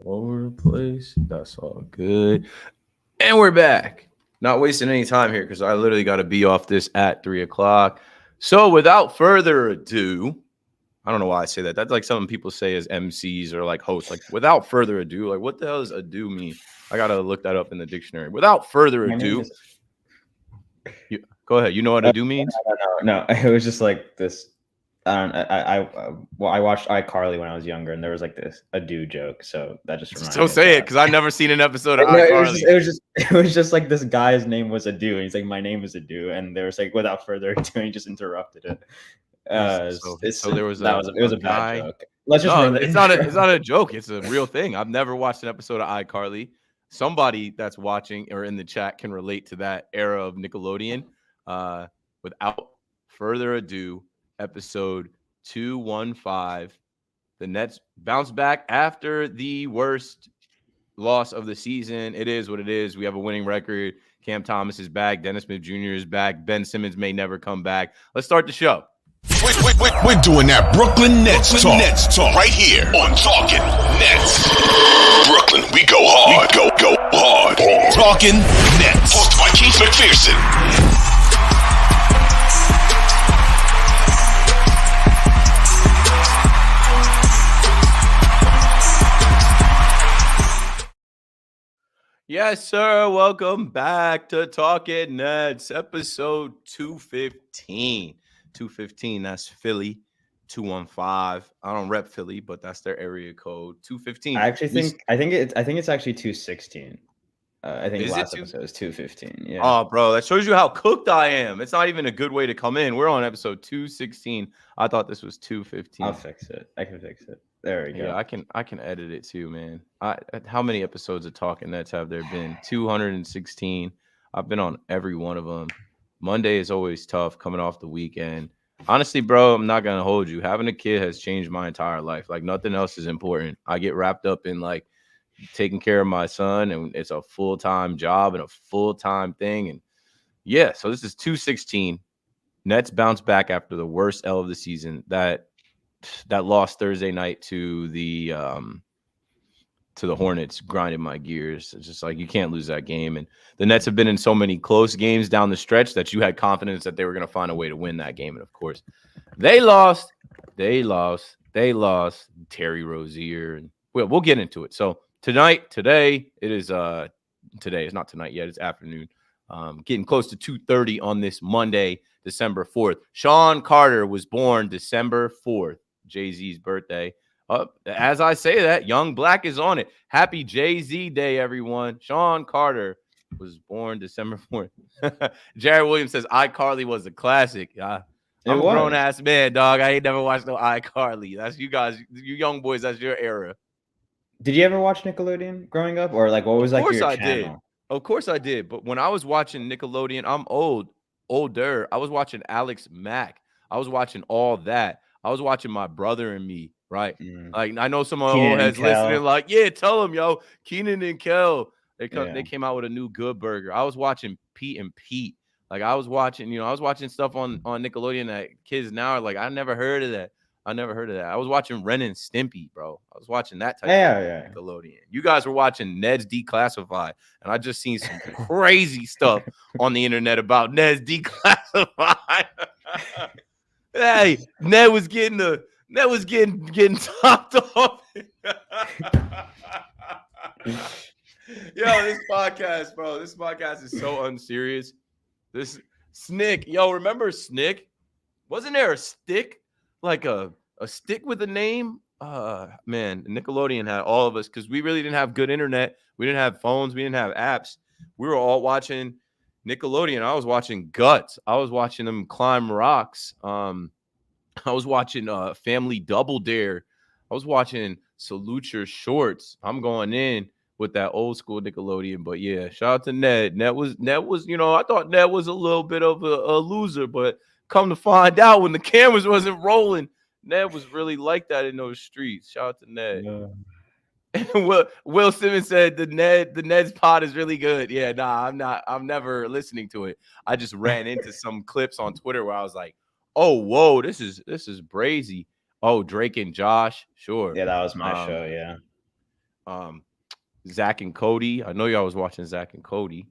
All over the place. That's all good. And we're back. Not wasting any time here because I literally got to be off this at 3 o'clock. So without further ado, I don't know why I say that. That's like something people say as MCs or like hosts. Like without further ado, like what the hell does ado mean? I gotta look that up in the dictionary. Without further My name ado, is. go ahead. You know what ado means? No. It was just like this. I don't. Well, I watched iCarly when I was younger, and there was like this a dude joke, so that just reminded So me of say it that. because I've never seen an episode of No, it was just, iCarly. it was just, it was just like this guy's name was Adu, and he's like, "My name is Adu," and there was like, without further ado, and he just interrupted it. So there was It was a a bad guy. joke. Let's just No, run the it's intro. not a joke. It's a real thing. I've never watched an episode of iCarly. Somebody that's watching or in the chat can relate to that era of Nickelodeon. Without further ado, episode 215. The Nets bounce back after the worst loss of the season. It is what it is. We have a winning record. Cam Thomas is back. Dennis Smith Jr. is back. Ben Simmons may never come back. Let's start the show. We're doing that Brooklyn Nets talk right here on Talkin Nets. Brooklyn, we go hard. Go hard. Talkin Nets. Hosted by Keith McPherson. Yes, sir. Welcome back to Talkin Nets, episode 215. 215, that's Philly. 215. I don't rep Philly, but that's their area code. 215. I think it's actually 216. I think Is it last two? episode was 215. Yeah. Oh, bro, that shows you how cooked I am. It's not even a good way to come in. We're on episode 216. I thought this was 215. I'll fix it. I can fix it. There we go. Yeah, I can edit it too, man. How many episodes of Talking Nets have there been? 216. I've been on every one of them. Monday is always tough coming off the weekend. Honestly, bro, I'm not gonna hold you. Having a kid has changed my entire life. Like nothing else is important. I get wrapped up in like taking care of my son, and it's a full-time job and a full-time thing. And yeah, so this is 216. Nets bounce back after the worst L of the season. That lost Thursday night to the Hornets grinded my gears. It's just like you can't lose that game. And the Nets have been in so many close games down the stretch that you had confidence that they were going to find a way to win that game. And of course, they lost. They lost. Terry Rozier, and we'll get into it. So today it is today is not tonight yet. It's afternoon. Getting close to 2:30 on this Monday, December 4th. Sean Carter was born December 4th. Jay-Z's birthday. As I say that, Young Black is on it. Happy Jay-Z Day, everyone. Sean Carter was born December 4th. Jared Williams says iCarly was a classic. I'm a grown-ass man, dog. I ain't never watched no iCarly. That's you guys, you young boys, that's your era. Did you ever watch Nickelodeon growing up? Or like what was like your channel? Of course I did. But when I was watching Nickelodeon, I'm older. I was watching Alex Mack. I was watching all that. I was watching My Brother and Me, right? Like I know some of my old heads listening, like, yeah, tell them, yo, Keenan and Kel. They came out with a new Good Burger. I was watching Pete and Pete. Like I was watching stuff on Nickelodeon that kids now are like, I never heard of that. I was watching Ren and Stimpy, bro. I was watching that type of Nickelodeon. You guys were watching Ned's Declassified, and I just seen some crazy stuff on the internet about Ned's Declassified. Hey, Ned was getting topped off. Yo, this podcast, bro. This podcast is so unserious. This Snick, yo, remember Snick? Wasn't there a stick? Like a stick with a name? Man, Nickelodeon had all of us because we really didn't have good internet. We didn't have phones. We didn't have apps. We were all watching Nickelodeon. I was watching Guts. I was watching them climb rocks. I was watching Family Double Dare. I was watching Salute Your Shorts. I'm going in with that old school Nickelodeon. But yeah, shout out to Ned. Ned was, I thought Ned was a little bit of a loser, but come to find out when the cameras wasn't rolling, Ned was really like that in those streets. Shout out to Ned. Yeah. Will Simmons said the Ned's pod is really good. Yeah, nah, I'm never listening to it. I just ran into some clips on Twitter where I was like, oh, whoa, this is brazy. Oh, Drake and Josh, sure. Yeah, that was my show, yeah. Zach and Cody. I know y'all was watching Zach and Cody.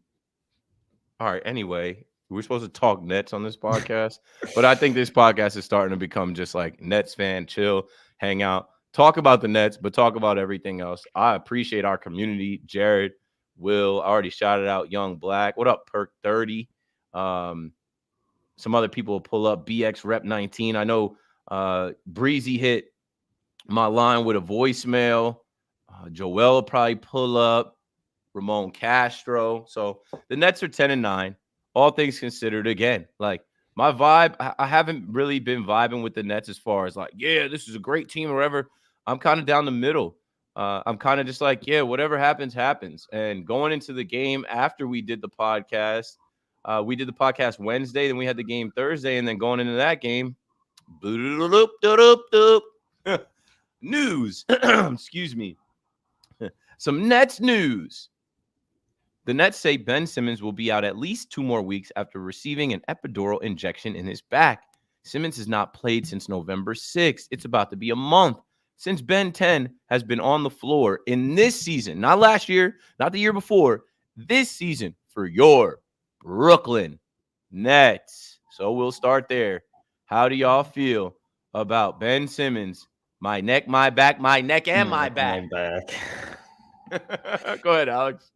All right. Anyway, we're supposed to talk Nets on this podcast, but I think this podcast is starting to become just like Nets fan, chill, hang out, talk about the Nets, but talk about everything else. I appreciate our community. Jared, Will, I already shouted out Young Black. What up, Perk 30? Some other people will pull up BX Rep 19. I know Breezy hit my line with a voicemail. Joel will probably pull up. Ramon Castro. So the Nets are 10-9. All things considered, again, like my vibe, I haven't really been vibing with the Nets as far as like, yeah, this is a great team or whatever. I'm kind of down the middle. I'm kind of just like, yeah, whatever happens, happens. And going into the game after we did the podcast Wednesday, then we had the game Thursday, and then going into that game, news. Excuse me. Some Nets news. The Nets say Ben Simmons will be out at least 2 more weeks after receiving an epidural injection in his back. Simmons has not played since November 6th. It's about to be a month since Ben 10 has been on the floor in this season. Not last year, not the year before. This season for your Brooklyn Nets. So we'll start there. How do y'all feel about Ben Simmons? My neck, my back, my neck, and my back. My back. Go ahead, Alex.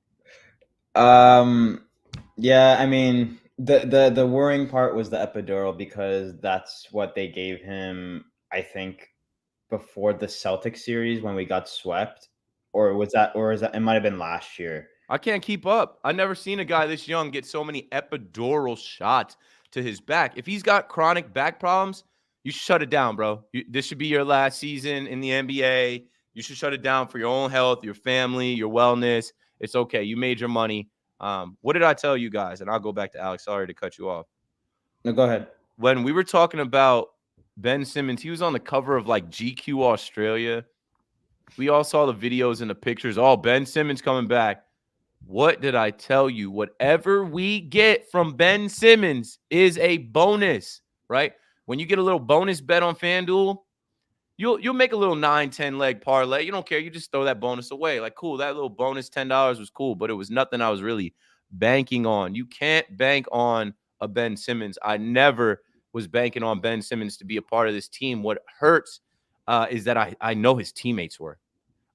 Yeah, I mean, the worrying part was the epidural because that's what they gave him, I think, before the Celtics series when we got swept. Or is that it might have been last year. I can't keep up. I never seen a guy this young get so many epidural shots to his back. If he's got chronic back problems, you should shut it down, bro. This should be your last season in the NBA. You should shut it down for your own health, your family, your wellness. It's okay. You made your money. What did I tell you guys? And I'll go back to Alex. Sorry to cut you off. No, go ahead. When we were talking about Ben Simmons, he was on the cover of like GQ Australia. We all saw the videos and the pictures. Oh, Ben Simmons coming back. What did I tell you? Whatever we get from Ben Simmons is a bonus, right? When you get a little bonus bet on FanDuel, you'll make a little 9-10 leg parlay. You don't care. You just throw that bonus away. Like, cool, that little bonus $10 was cool, but it was nothing I was really banking on. You can't bank on a Ben Simmons. I never was banking on Ben Simmons to be a part of this team. What hurts is that I know his teammates were.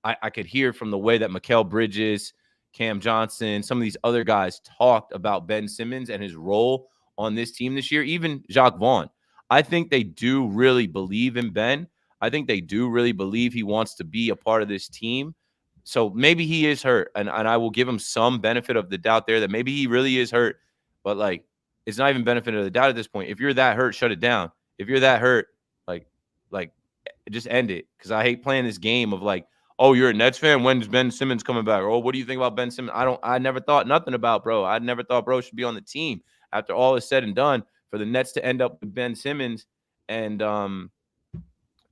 I could hear from the way that Mikal Bridges, Cam Johnson, some of these other guys talked about Ben Simmons and his role on this team this year, even Jacques Vaughn. I think they do really believe in Ben. I think they do really believe he wants to be a part of this team. So maybe he is hurt, and I will give him some benefit of the doubt there that maybe he really is hurt. But, like, it's not even benefit of the doubt at this point. If you're that hurt, shut it down. If you're that hurt, like just end it, because I hate playing this game of, like, oh, you're a Nets fan? When's Ben Simmons coming back? Or, oh, what do you think about Ben Simmons? I never thought nothing about bro. I never thought bro should be on the team. After all is said and done, for the Nets to end up with Ben Simmons and,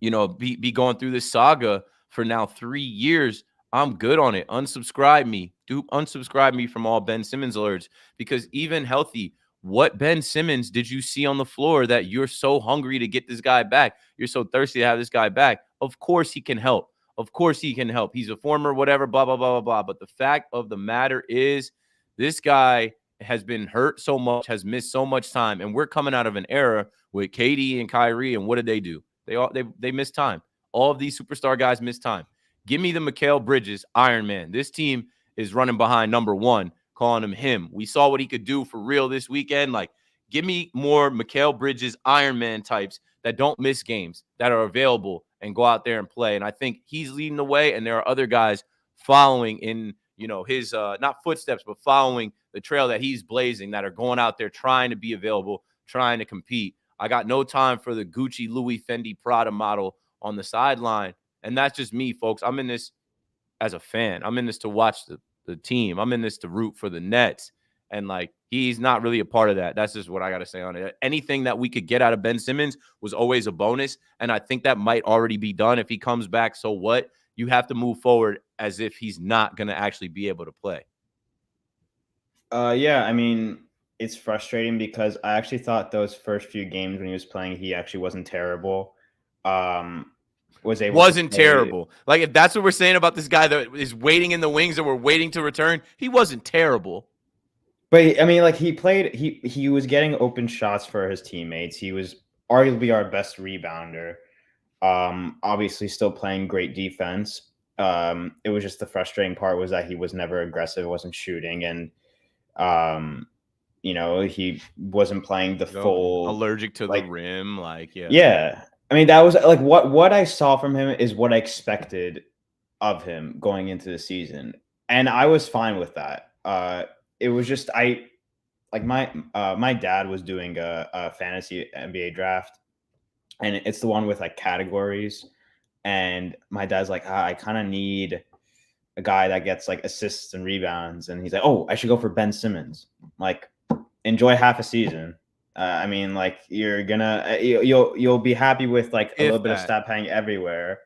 be going through this saga for now 3 years, I'm good on it. Unsubscribe me. Unsubscribe me from all Ben Simmons alerts, because even healthy, what Ben Simmons did you see on the floor that you're so hungry to get this guy back? You're so thirsty to have this guy back. Of course he can help. Of course he can help. He's a former whatever, blah, blah, blah, blah, blah. But the fact of the matter is this guy has been hurt so much, has missed so much time. And we're coming out of an era with KD and Kyrie. And what did they do? They missed time. All of these superstar guys missed time. Give me the Mikal Bridges, Iron Man. This team is running behind number one, calling him. We saw what he could do for real this weekend. Like, give me more Mikal Bridges, Iron Man types that don't miss games, that are available and go out there and play. And I think he's leading the way, and there are other guys following in, his not footsteps, but following the trail that he's blazing, that are going out there trying to be available, trying to compete. I got no time for the Gucci, Louis, Fendi, Prada model on the sideline. And that's just me, folks. I'm in this as a fan. I'm in this to watch the team. I'm in this to root for the Nets. And, like, he's not really a part of that. That's just what I got to say on it. Anything that we could get out of Ben Simmons was always a bonus. And I think that might already be done. If he comes back, so what? You have to move forward as if he's not going to actually be able to play. Yeah, I mean, it's frustrating because I actually thought those first few games when he was playing, he actually wasn't terrible. wasn't terrible. Like, if that's what we're saying about this guy that is waiting in the wings and we're waiting to return, he wasn't terrible. But I mean, like, he was getting open shots for his teammates. He was arguably our best rebounder. Obviously still playing great defense. It was just the frustrating part was that he was never aggressive, wasn't shooting, and he wasn't playing the full allergic to the rim. Yeah. I mean, that was like what I saw from him is what I expected of him going into the season. And I was fine with that. It was just my dad was doing a fantasy NBA draft, and it's the one with like categories. And my dad's like, I kind of need a guy that gets like assists and rebounds. And he's like, oh, I should go for Ben Simmons. Like, enjoy half a season. I mean, like, you're gonna you'll be happy with like a little bit of stat padding everywhere,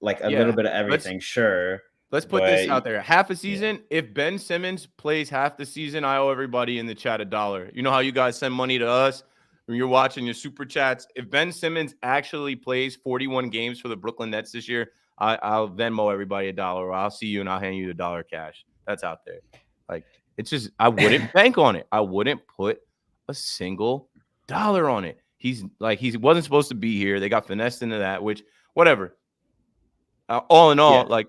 like a little bit of everything. Sure. Let's put this out there. Half a season. Yeah. If Ben Simmons plays half the season, I owe everybody in the chat $1. You know how you guys send money to us when you're watching your super chats? If Ben Simmons actually plays 41 games for the Brooklyn Nets this year, I'll Venmo everybody $1, or I'll see you and I'll hand you the $1 cash. That's out there. Like, it's just, I wouldn't bank on it. I wouldn't put a single dollar on it. He wasn't supposed to be here. They got finessed into that, which, whatever. All in all,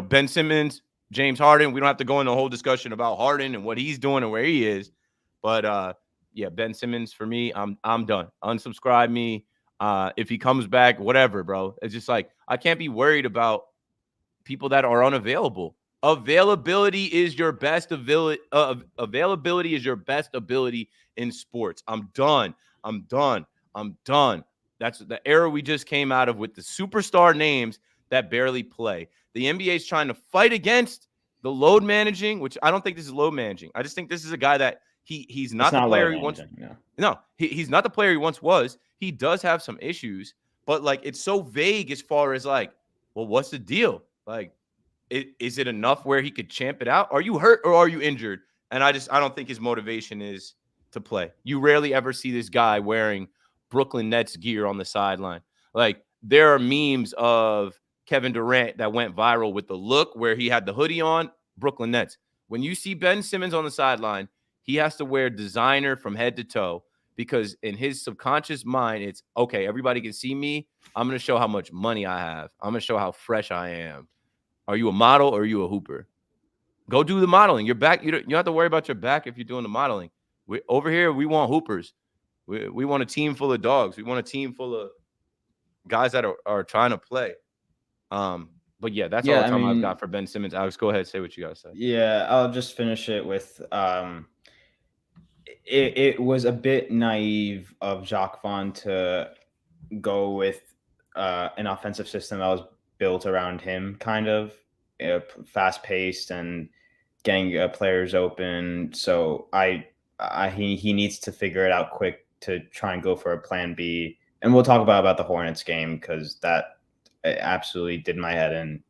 Ben Simmons, James Harden, we don't have to go into a whole discussion about Harden and what he's doing and where he is. But Ben Simmons, for me, I'm done. Unsubscribe me. If he comes back, whatever, bro. It's just like, I can't be worried about people that are unavailable. Availability is your best ability. Availability is your best ability in sports. I'm done. That's the era we just came out of with the superstar names that barely play. The NBA is trying to fight against the load managing, which I don't think this is load managing. I just think this is a guy that he's not the player he once. No, he's not the player he once was. He does have some issues, but like, it's so vague as far as like, well, what's the deal? Like, is it enough where he could champ it out? Are you hurt or are you injured? And I don't think his motivation is to play. You rarely ever see this guy wearing Brooklyn Nets gear on the sideline. Like, there are memes of Kevin Durant that went viral with the look where he had the hoodie on, Brooklyn Nets. When you see Ben Simmons on the sideline, he has to wear designer from head to toe, because in his subconscious mind, it's, okay, everybody can see me. I'm going to show how much money I have. I'm going to show how fresh I am. Are you a model or are you a hooper? Go do the modeling. Your back, you don't have to worry about your back if you're doing the modeling. Over here, we want hoopers. We want a team full of dogs. We want a team full of guys that are trying to play. But yeah, that's all the time I've got for Ben Simmons. Alex, go ahead, say what you got to say. Yeah, I'll just finish it with it was a bit naive of Jacques Vaughn to go with an offensive system that was built around him, kind of fast paced and getting players open. So he needs to figure it out quick to try and go for a plan B. And we'll talk about the Hornets game, because that absolutely did my head in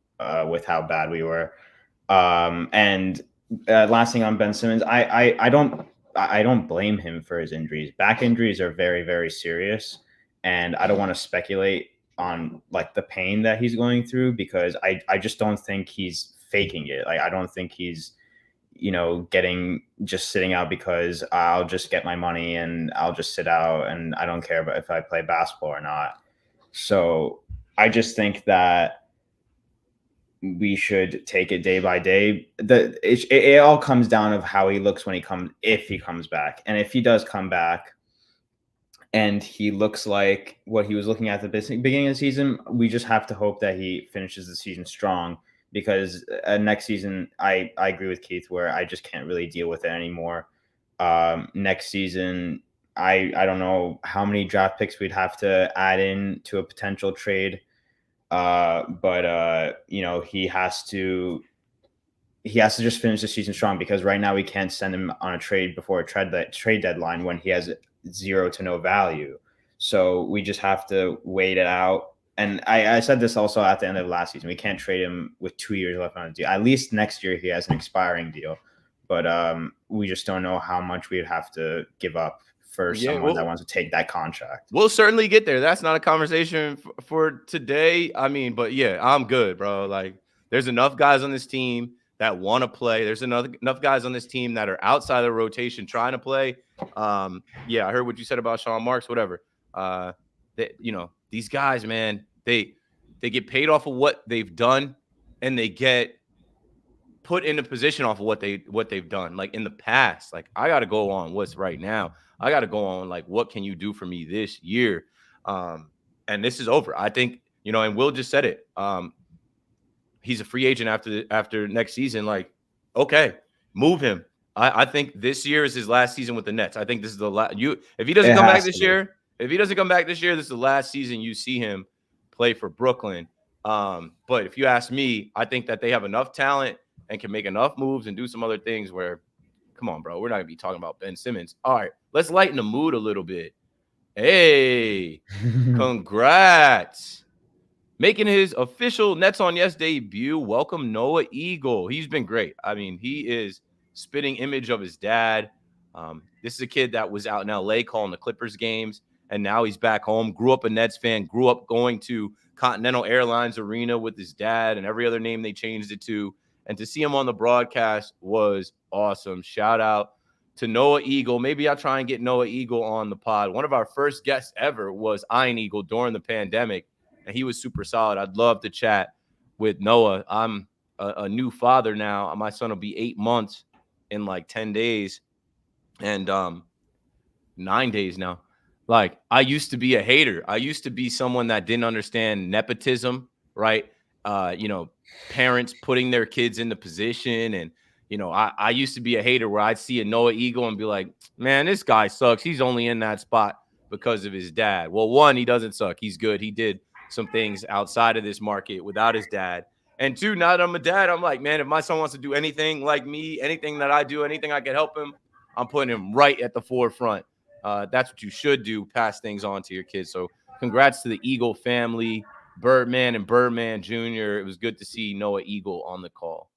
with how bad we were. And last thing on Ben Simmons, I don't blame him for his injuries. Back injuries are very, very serious, and I don't want to speculate on like the pain that he's going through, because I just don't think he's faking it. Like, I don't think he's sitting out because I'll just get my money and I'll just sit out and I don't care about if I play basketball or not. So I just think that we should take it day by day. It all comes down of how he looks if he comes back. And if he does come back and he looks like what he was looking at the beginning of the season, we just have to hope that he finishes the season strong, because next season, I agree with Keith, where I just can't really deal with it anymore. Next season, I don't know how many draft picks we'd have to add in to a potential trade. But he has to just finish the season strong, because right now we can't send him on a trade before a trade deadline when he has zero to no value. So we just have to wait it out. And I said this also at the end of last season. We can't trade him with 2 years left on his deal. At least next year he has an expiring deal. But we just don't know how much we'd have to give up for someone that wants to take that contract. We'll certainly get there. That's not a conversation for today. I mean, but yeah, I'm good, bro. Like, there's enough guys on this team that want to play. There's enough guys on this team that are outside of the rotation trying to play. Yeah, I heard what you said about Sean Marks, whatever. These guys, man, they get paid off of what they've done, and they get put in a position off of what they've done. Like in the past, like I got to go on what's right now. I got to go on like, what can you do for me this year? And this is over. I think, and Will just said it. He's a free agent after next season. Like, okay, move him. I think this year is his last season with the Nets. I think this is the last. If he doesn't come back this year, this is the last season you see him play for Brooklyn. But if you ask me, I think that they have enough talent and can make enough moves and do some other things where, come on, bro, we're not going to be talking about Ben Simmons. All right, let's lighten the mood a little bit. Hey, congrats. Making his official Nets on Yes debut, welcome Noah Eagle. He's been great. I mean, he is spitting image of his dad. This is a kid that was out in LA calling the Clippers games, and now he's back home. Grew up a Nets fan, grew up going to Continental Airlines Arena with his dad and every other name they changed it to. And to see him on the broadcast was awesome. Shout out to Noah Eagle. Maybe I'll try and get Noah Eagle on the pod. One of our first guests ever was Iron Eagle during the pandemic, and he was super solid. I'd love to chat with Noah. I'm a new father now. My son will be 8 months in like 10 days and 9 days now. Like, I used to be a hater. I used to be someone that didn't understand nepotism, right? Parents putting their kids in the position. And, I used to be a hater where I'd see a Noah Eagle and be like, man, this guy sucks. He's only in that spot because of his dad. Well, one, he doesn't suck. He's good. He did some things outside of this market without his dad. And two, now that I'm a dad, I'm like, man, if my son wants to do anything like me, anything that I do, anything I can help him, I'm putting him right at the forefront. That's what you should do, pass things on to your kids. So congrats to the Eagle family, Birdman and Birdman Jr. It was good to see Noah Eagle on the call.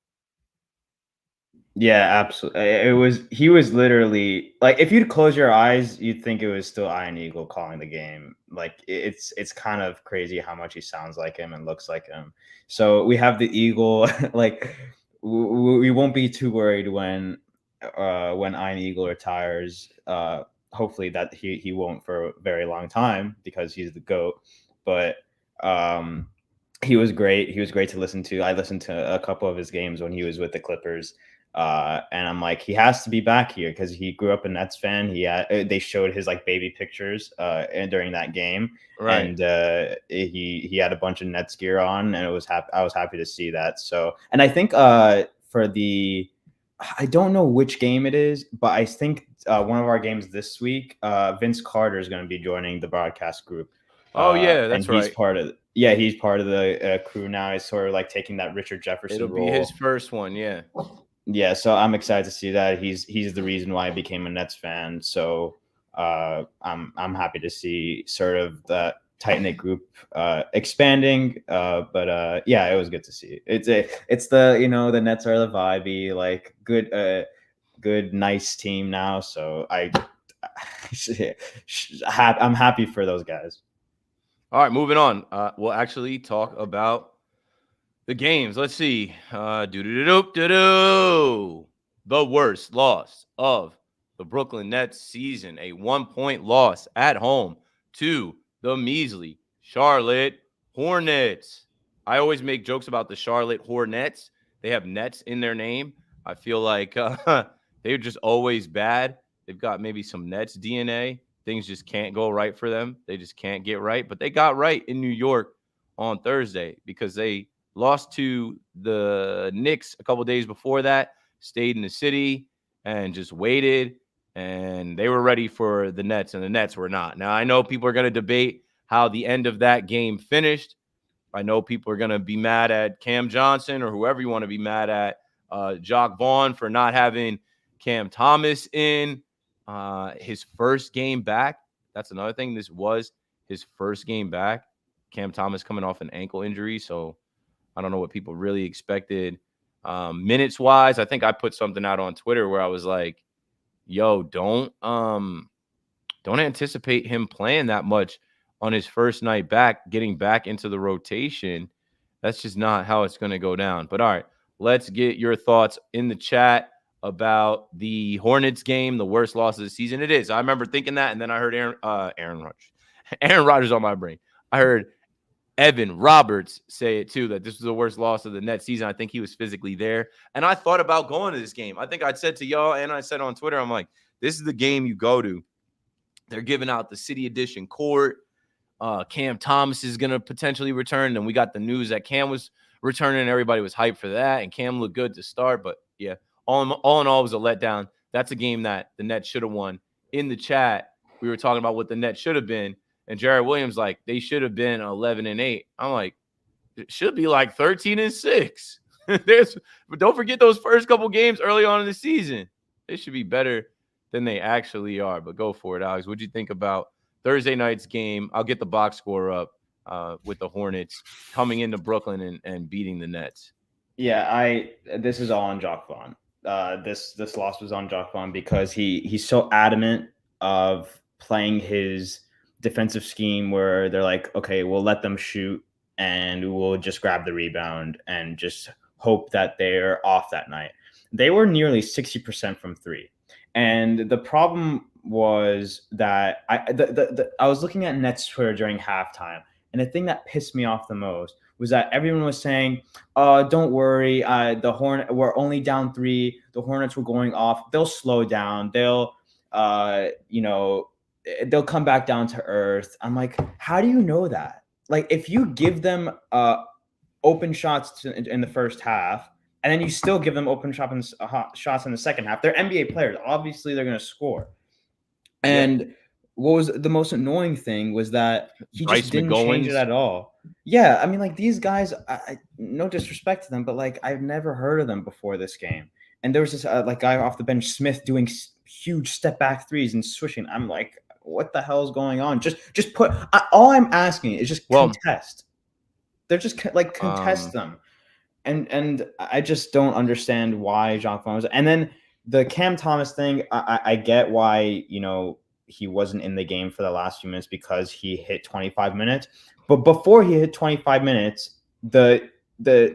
Yeah, absolutely. He was literally like, if you'd close your eyes, you'd think it was still Iron Eagle calling the game. Like it's kind of crazy how much he sounds like him and looks like him. So we have the Eagle. Like we won't be too worried when Iron Eagle retires. Hopefully that he won't for a very long time because he's the GOAT. But he was great. He was great to listen to. I listened to a couple of his games when he was with the Clippers. And I'm like, he has to be back here because he grew up a Nets fan. They showed his like baby pictures and during that game, right? And he had a bunch of Nets gear on, and I was happy to see that. So, and I think I don't know which game it is, but I think one of our games this week, Vince Carter is going to be joining the broadcast group. Oh yeah, that's right. He's part of the crew now. He's sort of like taking that Richard Jefferson role. It'll be his first one, yeah. Yeah, so I'm excited to see that. He's the reason why I became a Nets fan. So I'm happy to see sort of that tight-knit group expanding. But yeah, it was good to see. It's the the Nets are the vibey, like good nice team now. So I'm happy for those guys. All right, moving on. We'll actually talk about the games. Let's see. The worst loss of the Brooklyn Nets season, a 1-point loss at home to the measly Charlotte Hornets. I always make jokes about the Charlotte Hornets. They have Nets in their name. I feel like they're just always bad. They've got maybe some Nets DNA. Things just can't go right for them. They just can't get right. But they got right in New York on Thursday because they lost to the Knicks a couple days before that, stayed in the city and just waited. And they were ready for the Nets, and the Nets were not. Now, I know people are going to debate how the end of that game finished. I know people are going to be mad at Cam Johnson or whoever you want to be mad at, Jock Vaughn for not having Cam Thomas in his first game back. That's another thing. This was his first game back. Cam Thomas coming off an ankle injury, so I don't know what people really expected. Minutes-wise, I think I put something out on Twitter where I was like, yo, don't don't anticipate him playing that much on his first night back, getting back into the rotation. That's just not how it's going to go down. But all right, let's get your thoughts in the chat about the Hornets game, the worst loss of the season. It is. I remember thinking that, and then I heard Aaron Rodgers. Aaron Rodgers on my brain. I heard Evan Roberts say it too, that this was the worst loss of the Nets season. I think he was physically there. And I thought about going to this game. I think I said to y'all, and I said on Twitter, I'm like, this is the game you go to. They're giving out the City Edition court. Cam Thomas is going to potentially return. And we got the news that Cam was returning. Everybody was hyped for that. And Cam looked good to start. But yeah, all in all, it was a letdown. That's a game that the Nets should have won. In the chat, we were talking about what the Nets should have been. And Jared Williams, like, they should have been 11-8. I'm like, it should be like 13-6. But don't forget those first couple games early on in the season. They should be better than they actually are. But go for it, Alex. What'd you think about Thursday night's game? I'll get the box score up with the Hornets coming into Brooklyn and beating the Nets. Yeah, this is all on Jacques Vaughn. This loss was on Jacques Vaughn because he's so adamant of playing his defensive scheme where they're like, okay, we'll let them shoot and we'll just grab the rebound and just hope that they're off that night. They were nearly 60% from three. And the problem was that I was looking at Nets Twitter during halftime, and the thing that pissed me off the most was that everyone was saying, don't worry, we're only down 3. The Hornets were going off. They'll slow down. They'll come back down to earth. I'm like, how do you know that? Like, if you give them open shots in the first half, and then you still give them open shots in the second half, they're NBA players. Obviously, they're going to score. And what was the most annoying thing was that he just didn't change it at all. Yeah, I mean, like, these guys, no disrespect to them, but, like, I've never heard of them before this game. And there was this guy off the bench, Smith, doing huge step-back threes and swishing. I'm like, what the hell is going on? Just put all I'm asking is just contest. They're just contest them, and I just don't understand why Jacques Vaughn was. And then the Cam Thomas thing, I get why he wasn't in the game for the last few minutes because he hit 25 minutes. But before he hit 25 minutes, the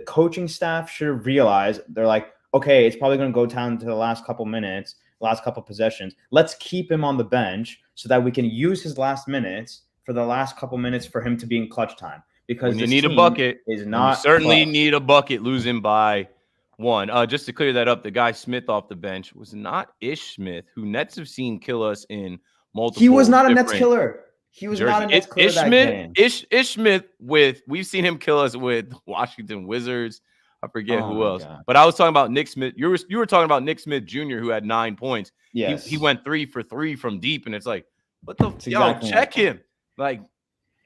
coaching staff should have realized. They're like, okay, it's probably going to go down to the last couple minutes, last couple possessions. Let's keep him on the bench so that we can use his last minutes for the last couple minutes for him to be in clutch time. Because you need a bucket, is not you certainly need a bucket losing by 1. Just to clear that up, the guy Smith off the bench was not Ish Smith, who Nets have seen kill us in multiple. He was not a Nets killer. He was not a Nets killer that game. Ish Smith we've seen him kill us with Washington Wizards. I forget who else. God. But I was talking about Nick Smith. You were talking about Nick Smith Jr., who had 9 points. Yes. He went 3 for 3 from deep, and it's like, what the check him. Like,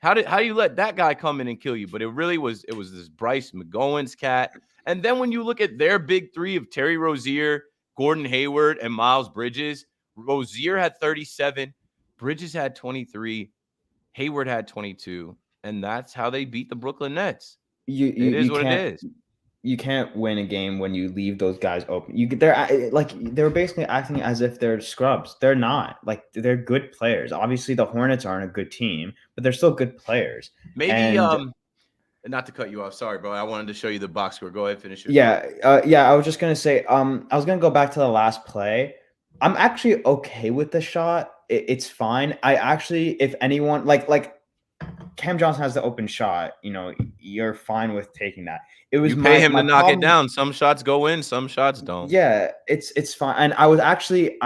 how do you let that guy come in and kill you? But it was this Bryce McGowan's cat. And then when you look at their big 3 of Terry Rozier, Gordon Hayward, and Miles Bridges, Rozier had 37, Bridges had 23, Hayward had 22, and that's how they beat the Brooklyn Nets. It is what it is. You can't win a game when you leave those guys open. They're basically acting as if they're scrubs. They're not. Like, they're good players. Obviously, the Hornets aren't a good team, but they're still good players. Maybe not to cut you off. Sorry, bro. I wanted to show you the box score. Go ahead, finish your I was just gonna say. I was gonna go back to the last play. I'm actually okay with the shot. It's fine. I actually, if anyone like Cam Johnson has the open shot, you're fine with taking that. It was you pay him to knock it down. Some shots go in, some shots don't. Yeah, it's fine. And I was actually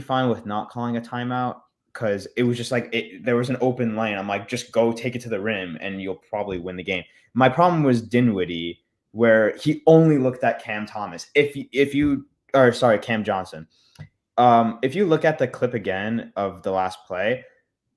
fine with not calling a timeout because it was just like there was an open lane. I'm like, just go take it to the rim and you'll probably win the game. My problem was Dinwiddie, where he only looked at Cam Thomas. Cam Johnson. If you look at the clip again of the last play,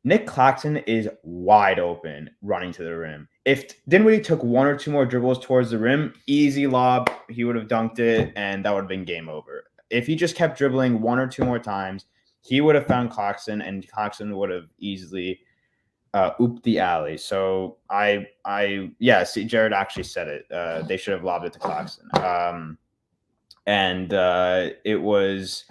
Nick Claxton is wide open running to the rim. If Dinwiddie took 1 or 2 more dribbles towards the rim, easy lob, he would have dunked it, and that would have been game over. If he just kept dribbling 1 or 2 more times, he would have found Claxton, and Claxton would have easily ooped the alley. So Jared actually said it. They should have lobbed it to Claxton. It was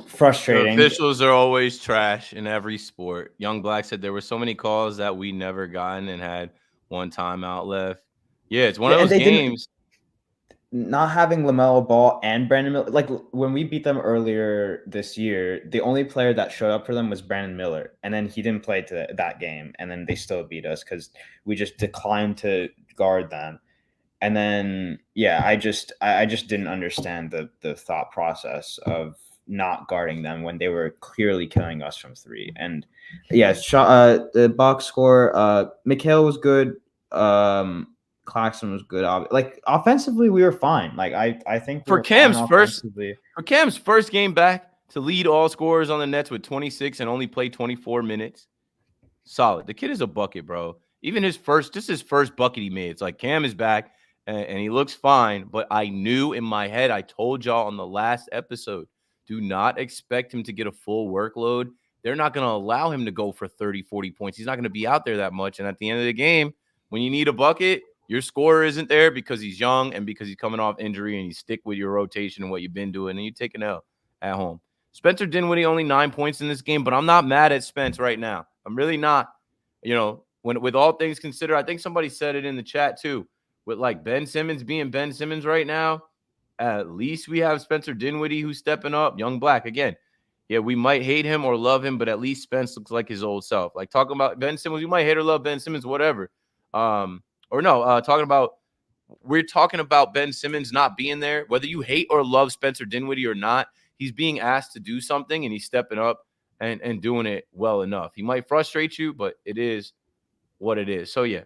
frustrating. The officials are always trash in every sport. Young Black said there were so many calls that we never gotten and had one timeout left. Yeah, it's one of And those they didn't- games. Not having LaMelo Ball and Brandon Miller, like when we beat them earlier this year, the only player that showed up for them was Brandon Miller, and then he didn't play to that game, and then they still beat us because we just declined to guard them. And then I just didn't understand the thought process of not guarding them when they were clearly killing us from three. And the box score, Mikhail was good. Claxton was good. Like offensively, we were fine. Like I think For Cam's first game back to lead all scorers on the Nets with 26 and only play 24 minutes. Solid. The kid is a bucket, bro. Even his first bucket he made. It's like Cam is back and he looks fine. But I knew in my head, I told y'all on the last episode, do not expect him to get a full workload. They're not going to allow him to go for 30, 40 points. He's not going to be out there that much. And at the end of the game, when you need a bucket, your scorer isn't there because he's young and because he's coming off injury, and you stick with your rotation and what you've been doing, and you take an L at home. Spencer Dinwiddie only 9 points in this game, but I'm not mad at Spence right now. I'm really not. With all things considered, I think somebody said it in the chat too. With like Ben Simmons being Ben Simmons right now, at least we have Spencer Dinwiddie who's stepping up. Young Black again. Yeah, we might hate him or love him, but at least Spence looks like his old self. Like talking about Ben Simmons, you might hate or love Ben Simmons, whatever. We're talking about Ben Simmons not being there. Whether you hate or love Spencer Dinwiddie or not, he's being asked to do something, and he's stepping up and doing it well enough. He might frustrate you, but it is what it is. So, yeah,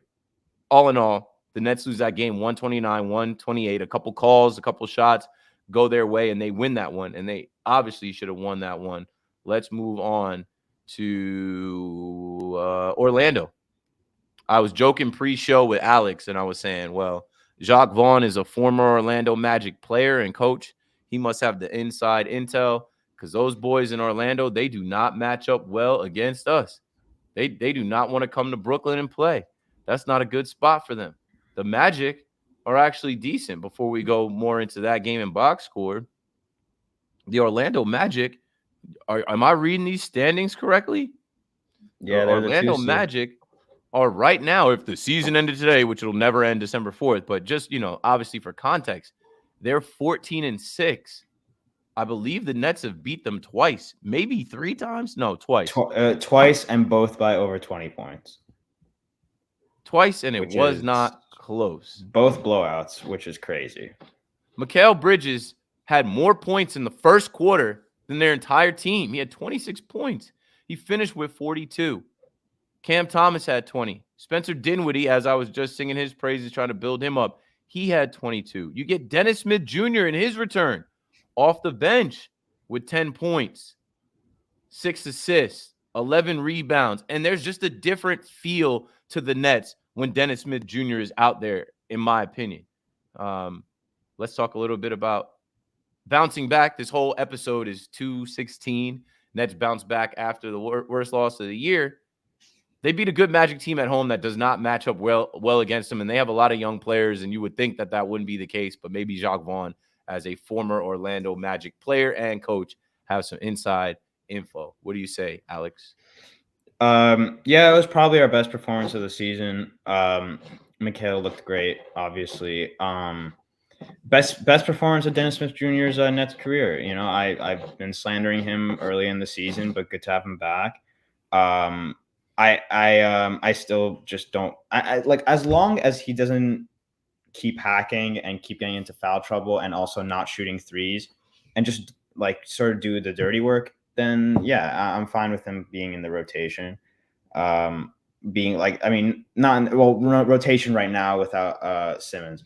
all in all, the Nets lose that game 129-128. A couple calls, a couple shots go their way, and they win that one, and they obviously should have won that one. Let's move on to Orlando. I was joking pre-show with Alex, and I was saying, well, Jacques Vaughn is a former Orlando Magic player and coach. He must have the inside intel because those boys in Orlando, they do not match up well against us. They do not want to come to Brooklyn and play. That's not a good spot for them. The Magic are actually decent. Before we go more into that game and box score, the Orlando Magic, am I reading these standings correctly? Yeah, the Orlando Magic are right now, if the season ended today, which it'll never end December 4th, but just, obviously for context, they're 14-6. I believe the Nets have beat them twice, maybe 3 times. No, twice. Twice, and both by over 20 points. Twice, and it was not close. Both blowouts, which is crazy. Mikal Bridges had more points in the first quarter than their entire team. He had 26 points. He finished with 42. Cam Thomas had 20. Spencer Dinwiddie, as I was just singing his praises, trying to build him up, he had 22. You get Dennis Smith Jr. in his return off the bench with 10 points, 6 assists, 11 rebounds. And there's just a different feel to the Nets when Dennis Smith Jr. is out there, in my opinion. Let's talk a little bit about bouncing back. This whole episode is 2-16. Nets bounce back after the worst loss of the year. They beat a good Magic team at home that does not match up well against them, and they have a lot of young players, and you would think that wouldn't be the case, but maybe Jacques Vaughn, as a former Orlando Magic player and coach, have some inside info. What do you say, Alex? It was probably our best performance of the season. Mikhail looked great, obviously. Best performance of Dennis Smith Jr.'s Nets career. I've been slandering him early in the season, but good to have him back. I still just don't. I like, as long as he doesn't keep hacking and keep getting into foul trouble and also not shooting threes and just like sort of do the dirty work, then I'm fine with him being in the rotation. Being like, rotation right now without Simmons.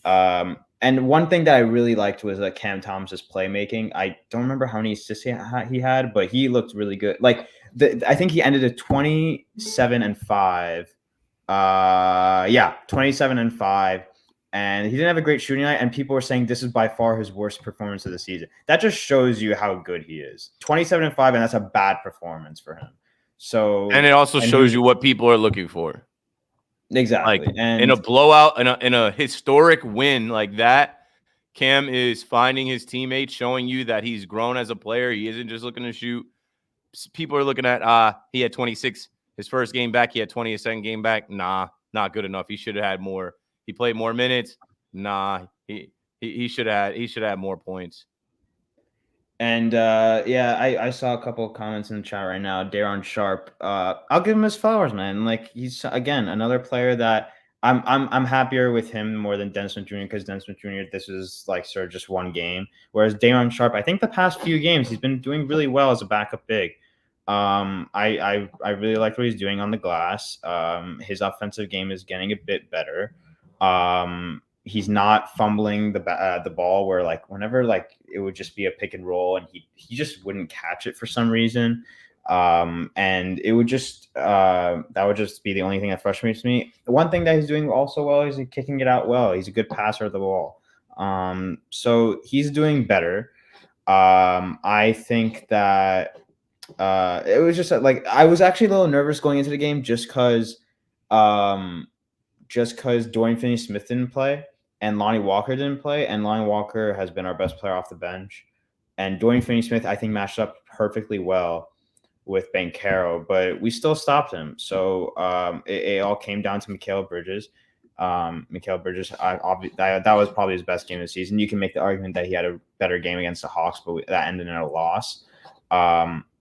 And one thing that I really liked was Cam Thomas's playmaking. I don't remember how many assists he had, but he looked really good. Like, I think he ended at 27-5. 27-5. And he didn't have a great shooting night, and people were saying this is by far his worst performance of the season. That just shows you how good he is. 27-5, and that's a bad performance for him. So, and it also shows you what people are looking for. Exactly. Like, and in a blowout, in a historic win like that, Cam is finding his teammates, showing you that he's grown as a player. He isn't just looking to shoot. People are looking at, he had 26 his first game back. He had 20 his second game back. Nah, not good enough. He should have had more. He played more minutes. Nah, he should have had more points. And I saw a couple of comments in the chat right now. Daron Sharp, I'll give him his flowers, man. Like, he's again another player that I'm happier with him more than Dennis Smith Jr. because Dennis Smith Jr. this is like sort of just one game, whereas Daron Sharp, I think the past few games he's been doing really well as a backup big. I really like what he's doing on the glass. His offensive game is getting a bit better. He's not fumbling the ball where like whenever like it would just be a pick and roll and he just wouldn't catch it for some reason. And it would just that would just be the only thing that frustrates me. The one thing that he's doing also well is he's kicking it out well. He's a good passer of the ball. So he's doing better. I think that it was just like I was actually a little nervous going into the game just because Dorian Finney-Smith didn't play and Lonnie Walker didn't play, and Lonnie Walker has been our best player off the bench. And Dorian Finney-Smith, I think, matched up perfectly well with Banchero, but we still stopped him. So it all came down to Mikal Bridges. Mikal Bridges, that was probably his best game of the season. You can make the argument that he had a better game against the Hawks, but that ended in a loss.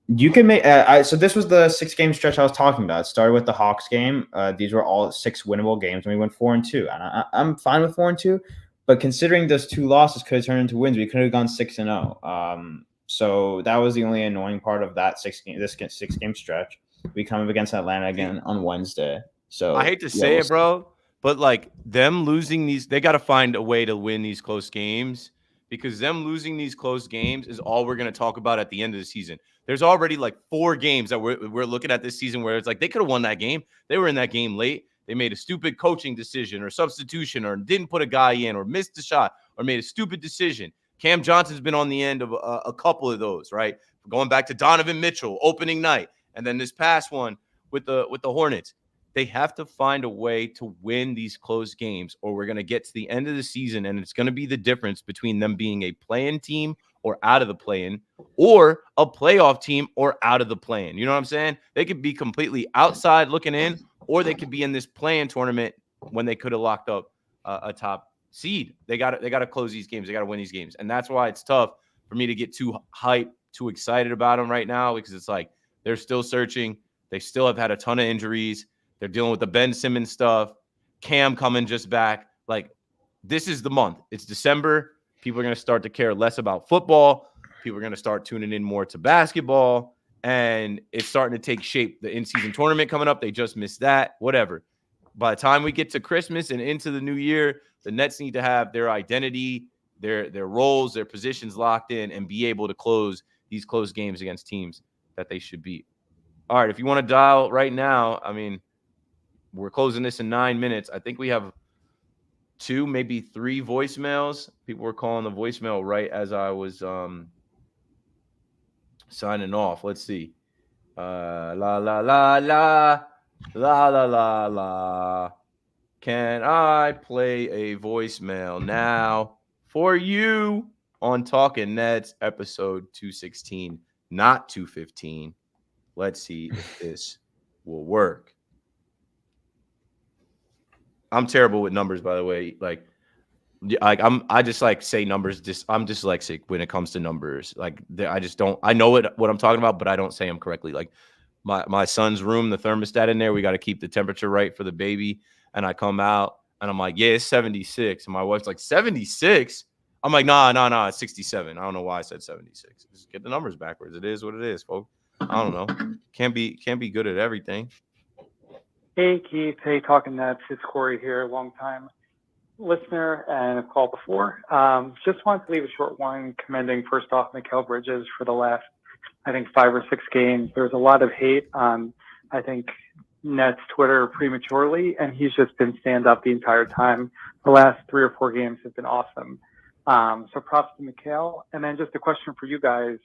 You can make so this was the 6-game stretch I was talking about. It started with the Hawks game. These were all 6 winnable games, and we went 4-2. And I'm fine with 4-2, but considering those 2 losses could have turned into wins, we could have gone 6-0. So that was the only annoying part of that 6-game stretch. We come up against Atlanta again on Wednesday. So I hate to say it, bro, but like them losing these, they got to find a way to win these close games, because them losing these close games is all we're going to talk about at the end of the season. There's already like 4 games that we're looking at this season where it's like they could have won that game. They were in that game late. They made a stupid coaching decision or substitution or didn't put a guy in or missed a shot or made a stupid decision. Cam Johnson's been on the end of a couple of those, right? Going back to Donovan Mitchell opening night, and then this past one with the Hornets. They have to find a way to win these close games, or we're going to get to the end of the season, and it's going to be the difference between them being a play-in team or out of the play-in, or a playoff team or out of the play-in. You know what I'm saying? They could be completely outside looking in, or they could be in this play-in tournament when they could have locked up a top seed. They got to close these games. They got to win these games, and that's why it's tough for me to get too hyped, too excited about them right now, because it's like they're still searching. They still have had a ton of injuries. They're dealing with the Ben Simmons stuff. Cam coming just back. Like, this is the month. It's December. People are going to start to care less about football. People are going to start tuning in more to basketball. And it's starting to take shape. The in-season tournament coming up, they just missed that. Whatever. By the time we get to Christmas and into the new year, the Nets need to have their identity, their roles, their positions locked in, and be able to close these close games against teams that they should beat. All right, if you want to dial right now, I mean, we're closing this in 9 minutes. I think we have 2, maybe 3 voicemails. People were calling the voicemail right as I was signing off. Let's see. La la la la la la la la. Can I play a voicemail now for you on Talkin Nets episode 216, not 215? Let's see if this will work. I'm terrible with numbers, by the way. I just like say numbers. I'm dyslexic when it comes to numbers. Like, I just don't. I know what I'm talking about, but I don't say them correctly. Like my son's room, the thermostat in there, we got to keep the temperature right for the baby. And I come out and I'm like, yeah, it's 76. And my wife's like, 76. I'm like, nah, it's 67. I don't know why I said 76. Just get the numbers backwards. It is what it is, folks. I don't know. Can't be good at everything. Hey, Keith. Hey, Talkin Nets. It's Corey here, long-time listener and I've called before. Just wanted to leave a short one commending, first off, Mikal Bridges for the last, I think, 5 or 6 games. There's a lot of hate on, I think, Nets Twitter prematurely, and he's just been stand-up the entire time. The last 3 or 4 games have been awesome. So props to Mikal. And then just a question for you guys.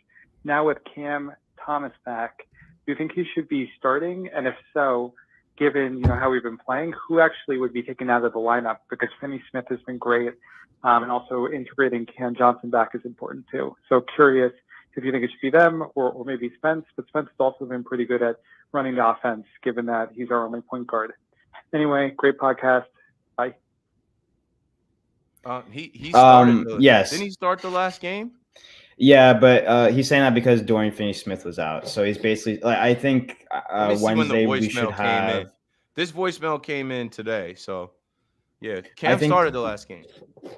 Now with Cam Thomas back, do you think he should be starting? And if so, given, how we've been playing, who actually would be taken out of the lineup? Because Finney Smith has been great, and also integrating Cam Johnson back is important too. So curious if you think it should be them or maybe Spence, but Spence has also been pretty good at running the offense, given that he's our only point guard. Anyway, great podcast. Bye. He started. Yes. Didn't he start the last game? Yeah, but he's saying that because Dorian Finney-Smith was out. So he's basically I think Wednesday we should have. This voicemail came in today. So yeah, Cam started the last game.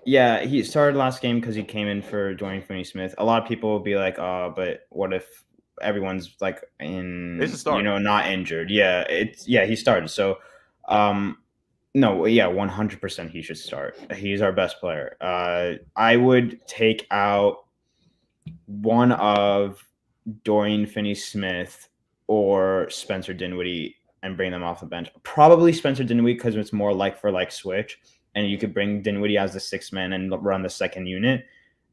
Yeah, he started last game because he came in for Dorian Finney-Smith. A lot of people will be like, "Oh, but what if everyone's like not injured?" Yeah, he started. So, no, yeah, 100% he should start. He's our best player. I would take out one of Dorian Finney-Smith or Spencer Dinwiddie and bring them off the bench. Probably Spencer Dinwiddie because it's more like for like switch, and you could bring Dinwiddie as the sixth man and run the second unit,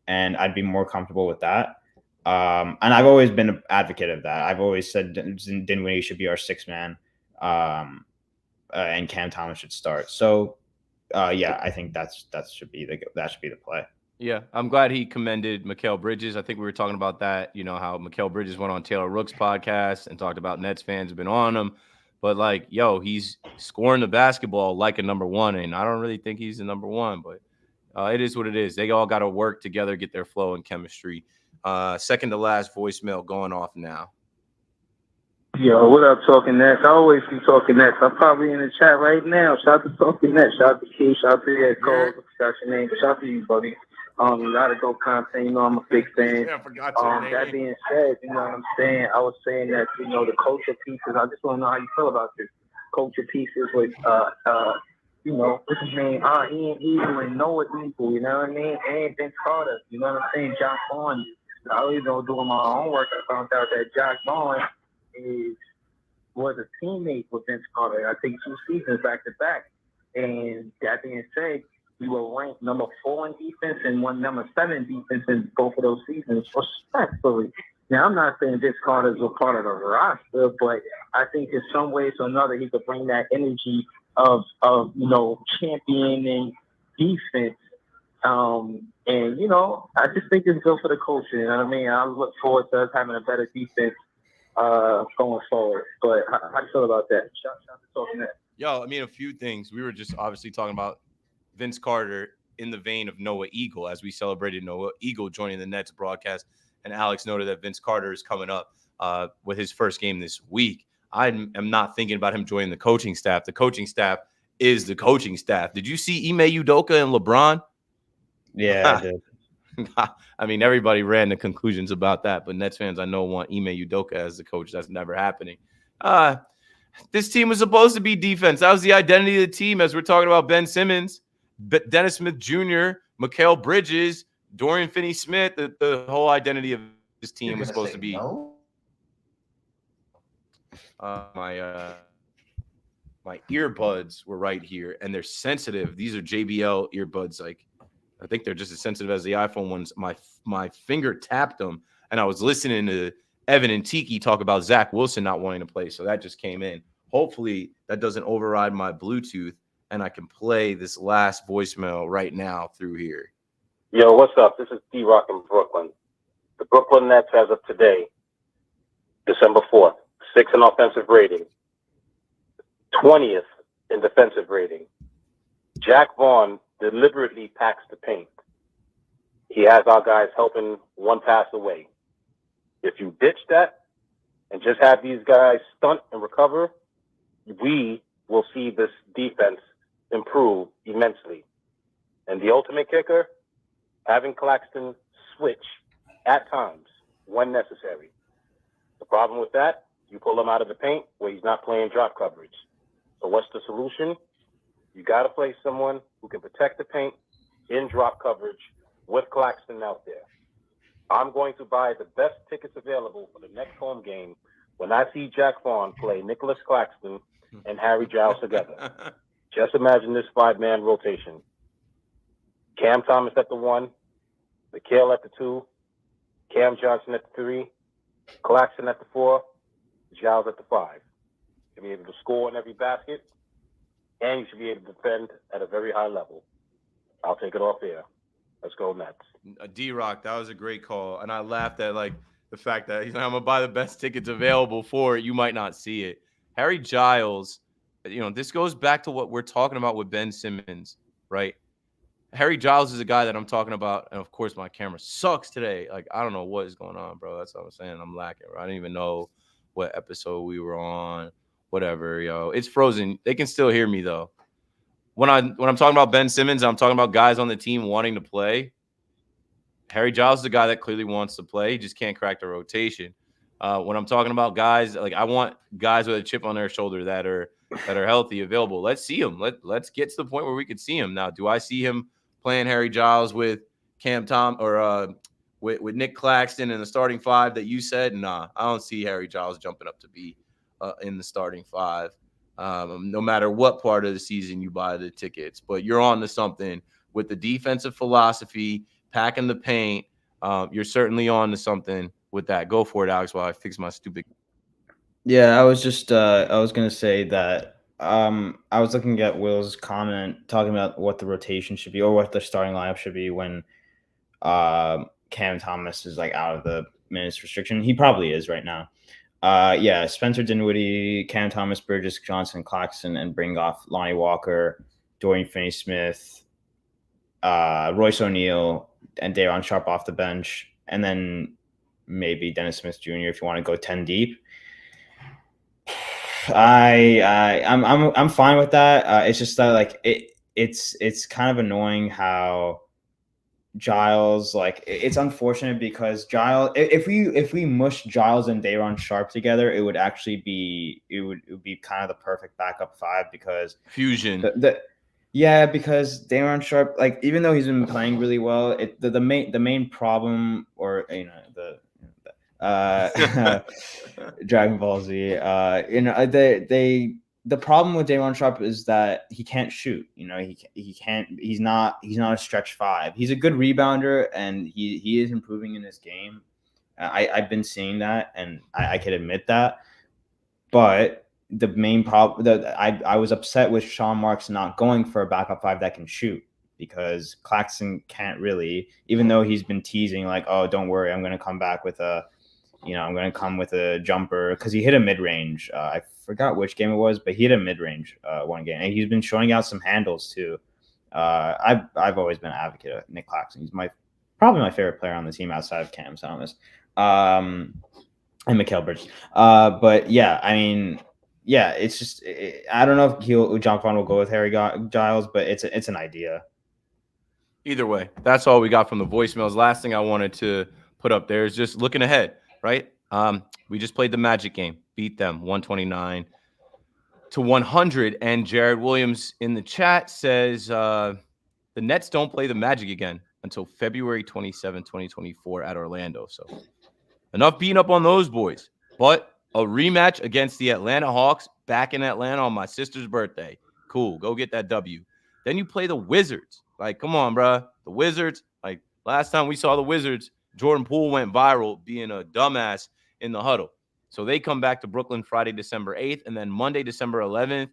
and I'd be more comfortable with that. And I've always been an advocate of that. I've always said Dinwiddie should be our sixth man, and Cam Thomas should start. So, I think that should be the play. Yeah, I'm glad he commended Mikal Bridges. I think we were talking about that, how Mikal Bridges went on Taylor Rook's podcast and talked about Nets fans have been on him. But, he's scoring the basketball like a number one, and I don't really think he's the number one, but it is what it is. They all got to work together, get their flow and chemistry. Second to last voicemail going off now. Yo, what up, Talkin Nets? I always be Talkin Nets. I'm probably in the chat right now. Shout out to Talkin Nets. Shout out to Keith. Shout out to the Cole. Forgot your name. Shout out to you, buddy. Gotta go content. I'm a big fan. Yeah, I forgot your name. That being said, what I'm saying? I was saying that, the culture pieces, I just want to know how you feel about this. Culture pieces with, what's his name? Ian Eagle and Noah Eagle, you know what I mean? And Vince Carter, you know what I'm saying? Josh Vaughn. I was doing my homework. I found out that Josh Vaughn was a teammate with Vince Carter. I think 2 seasons back to back. And that being said, we were ranked number 4 in defense and number 7 defense in both of those seasons, respectfully. Now, I'm not saying Vince Carter is a part of the roster, but I think in some ways or another he could bring that energy of championing defense. I just think it's good for the culture. You know what I mean? I look forward to us having a better defense going forward. But how do you feel about that? Shout out to Talkin Nets. Yo, a few things. We were just obviously talking about Vince Carter in the vein of Noah Eagle as we celebrated Noah Eagle joining the Nets broadcast. And Alex noted that Vince Carter is coming up with his first game this week. I am not thinking about him joining the coaching staff. The coaching staff is the coaching staff. Did you see Ime Udoka and LeBron? Yeah, I did. Everybody ran to conclusions about that, but Nets fans I know want Ime Udoka as the coach. That's never happening. This team was supposed to be defense. That was the identity of the team as we're talking about Ben Simmons, Dennis Smith Jr., Mikal Bridges, Dorian Finney-Smith. The whole identity of this team was supposed to be my earbuds were right here, and they're sensitive. These are JBL earbuds. I think they're just as sensitive as the iPhone ones. My finger tapped them, and I was listening to Evan and Tiki talk about Zach Wilson not wanting to play, so that just came in. Hopefully, that doesn't override my Bluetooth, and I can play this last voicemail right now through here. Yo, what's up? This is D-Rock in Brooklyn. The Brooklyn Nets, as of today, December 4th, 6th in offensive rating, 20th in defensive rating. Jack Vaughn deliberately packs the paint. He has our guys helping one pass away. If you ditch that and just have these guys stunt and recover, we will see this defense improve immensely. And the ultimate kicker, having Claxton switch at times when necessary. The problem with that, you pull him out of the paint where he's not playing drop coverage. So what's the solution? You got to play someone who can protect the paint in drop coverage with Claxton out there. I'm going to buy the best tickets available for the next home game when I see Jack Vaughn play Nicholas Claxton and Harry Giles together. Just imagine this 5-man rotation. Cam Thomas at the 1, Mikal at the 2, Cam Johnson at the 3, Claxton at the 4, Giles at the 5. should be able to score on every basket, and you should be able to defend at a very high level. I'll take it off there. Let's go Nets. D-Rock, that was a great call. And I laughed at, like, the fact that he's like, I'm going to buy the best tickets available for it. You might not see it. Harry Giles, this goes back to what we're talking about with Ben Simmons, right? Harry Giles is a guy that I'm talking about. And, of course, my camera sucks today. Like, I don't know what is going on, bro. That's what I'm saying. I'm lacking, bro. I didn't even know what episode we were on. Whatever, yo. It's frozen. They can still hear me, though. When I'm talking about Ben Simmons, I'm talking about guys on the team wanting to play. Harry Giles is a guy that clearly wants to play. He just can't crack the rotation. When I'm talking about guys, like, I want guys with a chip on their shoulder that are healthy, available. Let's see him. Let's get to the point where we can see him. Now, do I see him playing Harry Giles with Cam Tom or with Nick Claxton in the starting five that you said? Nah, I don't see Harry Giles jumping up to be in the starting five. No matter what part of the season you buy the tickets, but you're on to something with the defensive philosophy, packing the paint. You're certainly on to something with that. Go for it, Alex, while I fix my stupid. Yeah, I was just I was gonna say that I was looking at Will's comment talking about what the rotation should be or what the starting lineup should be when Cam Thomas is like out of the minutes restriction. He probably is right now. Yeah, Spencer Dinwiddie, Cam Thomas, Burgess Johnson, Claxton, and bring off Lonnie Walker, Dorian Finney-Smith, Royce O'Neal, and Daron Sharp off the bench, and then maybe Dennis Smith Jr. if you want to go 10 deep. I'm fine with that. It's just that like it's kind of annoying how Giles, like, it's unfortunate because Giles, if we mush Giles and Daron Sharp together, it would be kind of the perfect backup five because fusion. Because Daron Sharp, like, even though he's been playing really well, the main problem, or Dragon Ball Z, the problem with Daron Sharp is that he can't shoot. He can't. He's not a stretch five. He's a good rebounder, and he is improving in his game. I've been seeing that, and I can admit that. But the main problem that I was upset with Sean Marks not going for a backup five that can shoot, because Claxton can't really, even though he's been teasing like, oh, don't worry, I'm going to come back with a jumper, because he hit a mid-range. I forgot which game it was, but he hit a mid-range one game, and he's been showing out some handles too. I've always been an advocate of Nick Claxton. He's probably my favorite player on the team outside of Cam Thomas and Mikal Bridges. But yeah, I mean, yeah, it's just I don't know if John Fon will go with Harry Giles, but it's an idea. Either way, that's all we got from the voicemails. Last thing I wanted to put up there is just looking ahead. Right? We just played the Magic game, beat them 129-100. And Jared Williams in the chat says the Nets don't play the Magic again until February 27, 2024 at Orlando. So enough beating up on those boys. But a rematch against the Atlanta Hawks back in Atlanta on my sister's birthday. Cool. Go get that W. Then you play the Wizards. Like, come on, bro. The Wizards. Like, last time we saw the Wizards, Jordan Poole went viral being a dumbass in the huddle. So they come back to Brooklyn Friday, December 8th. And then Monday, December 11th,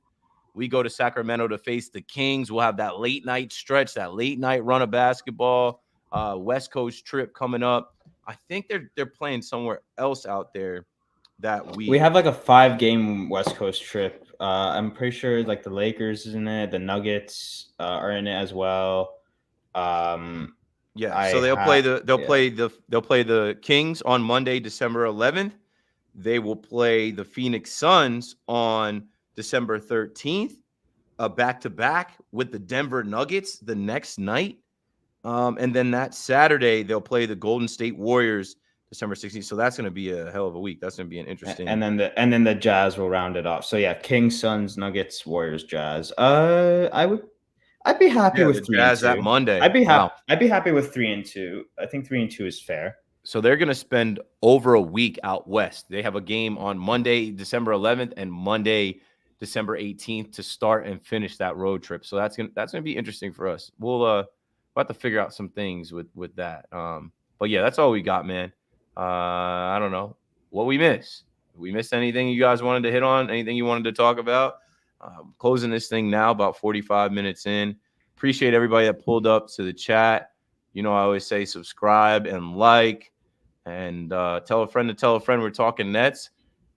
we go to Sacramento to face the Kings. We'll have that late night stretch, that late night run of basketball, West Coast trip coming up. I think they're playing somewhere else out there that we have like a 5-game West Coast trip. I'm pretty sure like the Lakers is in it. The Nuggets are in it as well. Yeah, so they'll play the Kings on Monday, December 11th. They will play the Phoenix Suns on December 13th, back-to-back with the Denver Nuggets the next night. And then that Saturday, they'll play the Golden State Warriors December 16th. So that's going to be a hell of a week. That's going to be an interesting. And then the Jazz will round it off. So yeah, Kings, Suns, Nuggets, Warriors, Jazz. I'd be happy with 3 and 2. That Monday. I'd be happy with 3 and 2. I think 3 and 2 is fair. So they're going to spend over a week out west. They have a game on Monday, December 11th, and Monday, December 18th to start and finish that road trip. So that's gonna be interesting for us. We'll have to figure out some things with that. But yeah, that's all we got, man. I don't know what we miss. we missed anything you guys wanted to hit on? Anything you wanted to talk about? Closing this thing now, about 45 minutes in. Appreciate everybody that pulled up to the chat. I always say subscribe and like, and tell a friend to tell a friend. We're talking Nets.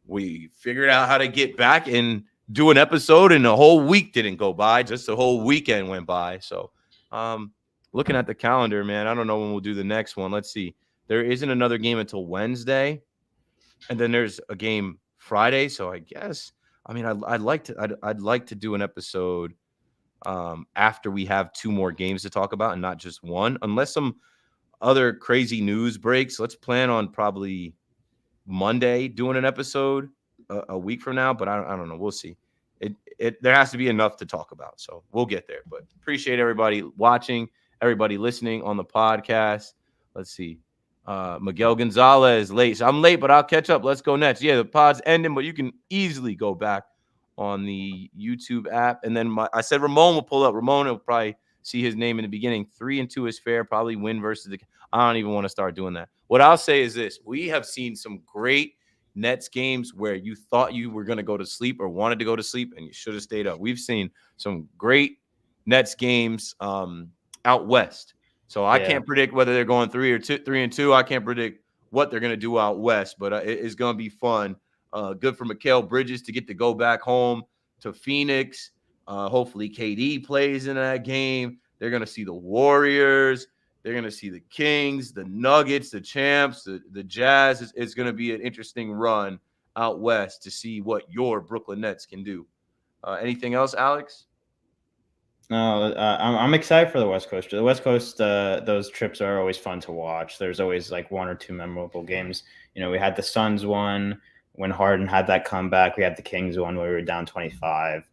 We figured out how to get back and do an episode, and the whole week didn't go by. Just the whole weekend went by. So looking at the calendar, man, I don't know when we'll do the next one. Let's see. There isn't another game until Wednesday, and then there's a game Friday. So I guess, I'd like to do an episode after we have 2 more games to talk about and not just one, unless some other crazy news breaks. Let's plan on probably Monday doing an episode a week from now, but I don't know. We'll see. There has to be enough to talk about, so we'll get there. But appreciate everybody watching, everybody listening on the podcast. Let's see. Miguel Gonzalez late. So I'm late, but I'll catch up. Let's go Nets. Yeah, the pod's ending, but you can easily go back on the YouTube app. And then I said Ramon will pull up. Ramon will probably see his name in the beginning. 3-2 is fair. Probably win versus the. I don't even want to start doing that. What I'll say is this: we have seen some great Nets games where you thought you were going to go to sleep or wanted to go to sleep, and you should have stayed up. We've seen some great Nets games out west. So I can't predict whether they're going 3-2. I can't predict what they're going to do out west, but it's going to be fun. Good for Mikal Bridges to get to go back home to Phoenix. Hopefully KD plays in that game. They're going to see the Warriors. They're going to see the Kings, the Nuggets, the champs, the Jazz. It's going to be an interesting run out west to see what your Brooklyn Nets can do. Anything else, Alex? No, I'm excited for the West Coast. The West Coast, those trips are always fun to watch. There's always like 1 or 2 memorable games. We had the Suns one when Harden had that comeback. We had the Kings one where we were down 25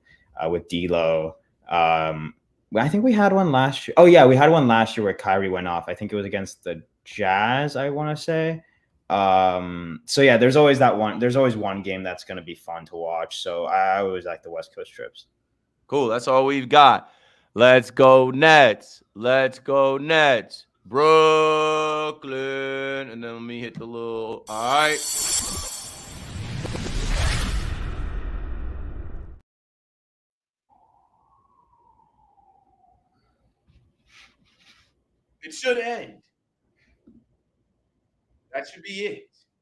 with D'Lo. I think we had one last year. Oh yeah, we had one last year where Kyrie went off. I think it was against the Jazz, I want to say. So yeah, there's always that one. There's always one game that's going to be fun to watch. So I always like the West Coast trips. Cool. That's all we've got. Let's go Nets. Let's go Nets. Brooklyn. And then let me hit the little. All right. It should end. That should be it.